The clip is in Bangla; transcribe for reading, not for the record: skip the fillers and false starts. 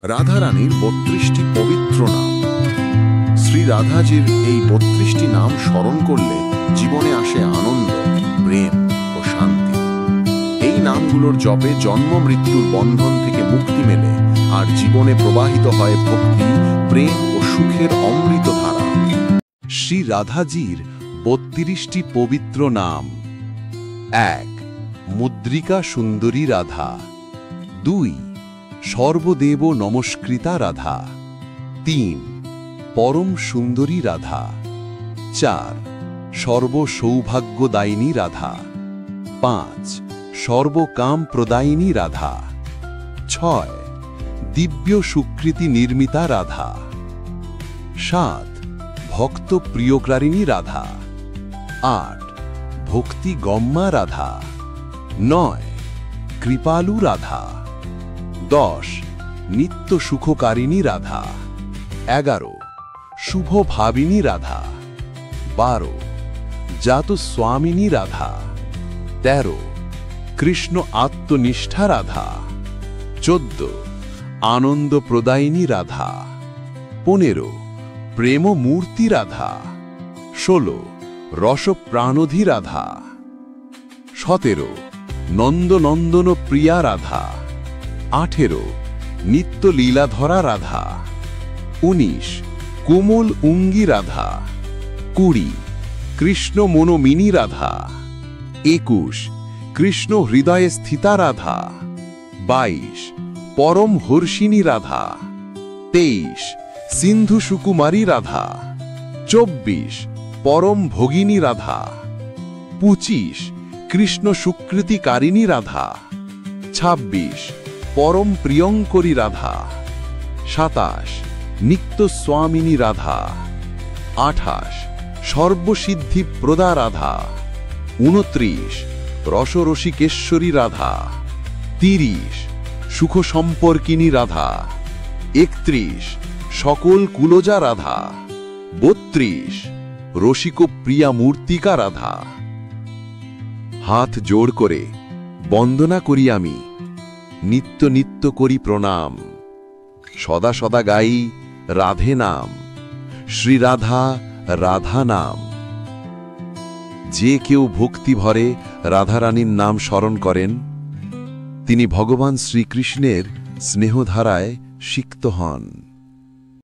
রাধারানীর ৩২টি পবিত্র নাম। শ্রী রাধাজির এই ৩২টি নাম স্মরণ করলে জীবনে আসে আনন্দ, প্রেম ও শান্তি। এই নামগুলোর জপে জন্ম মৃত্যুর বন্ধন থেকে মুক্তি মেলে আর জীবনে প্রবাহিত হয় ভক্তি, প্রেম ও সুখের অমৃতধারা। শ্রী রাধাজির ৩২টি পবিত্র নাম। ১. মুদ্রিকা সুন্দরী রাধা। ২. সর্বদেব নমস্কৃতা রাধা। ৩. পরম সুন্দরী রাধা। ৪. সর্বসৌভাগ্যদায়িনী রাধা। ৫. সর্বকাম প্রদায়িনী রাধা। ৬. দিব্য সুকৃতি নির্মিতা রাধা। ৭. ভক্ত প্রিয়কারিণী রাধা। ৮. ভক্তি গম্যা রাধা। ৯. কৃপালু রাধা। ১০. নিত্য সুখকারিণী রাধা। ১১. শুভ ভাবিনী রাধা। ১২. জাত স্বামিনী রাধা। ১৩. কৃষ্ণ আত্মনিষ্ঠা রাধা। ১৪. আনন্দ প্রদায়িনী রাধা। ১৫. প্রেম মূর্তি রাধা। ১৬. রসপ্রাণধী রাধা। ১৭. নন্দনন্দন প্রিয়া রাধা। ১৮. নিত্য লীলাধরা রাধা। ১৯. কোমল অঙ্গী রাধা। ২০. কৃষ্ণ মনোমিনী রাধা। ২১. কৃষ্ণ হৃদয়ে স্থিতা রাধা। ২২. পরম হর্ষিণী রাধা। ২৩. সিন্ধু সুকুমারী রাধা। ২৪. পরম ভগিনী রাধা। ২৫. কৃষ্ণ সুকৃতিকারিণী রাধা। ২৬. পরম প্রিয়ঙ্করী রাধা। ২৭. নিত্য স্বামিনী রাধা। ২৮. সর্বসিদ্ধি প্রদা রাধা। ২৯. রসরসিকেশ্বরী রাধা। ৩০. সুখ সম্পর্কিনী রাধা। ৩১. সকল কুলজা রাধা। ৩২. রসিক প্রিয়া মূর্তিকা রাধা। হাত জোড় করে বন্দনা করি আমি, নিত্য নিত্য করি প্রণাম। সদা সদা গাই রাধে নাম, শ্রী রাধা রাধা নাম। যে কেউ ভক্তি ভরে রাধারানীর নাম স্মরণ করেন, তিনি ভগবান শ্রীকৃষ্ণের স্নেহধারায় সিক্ত হন।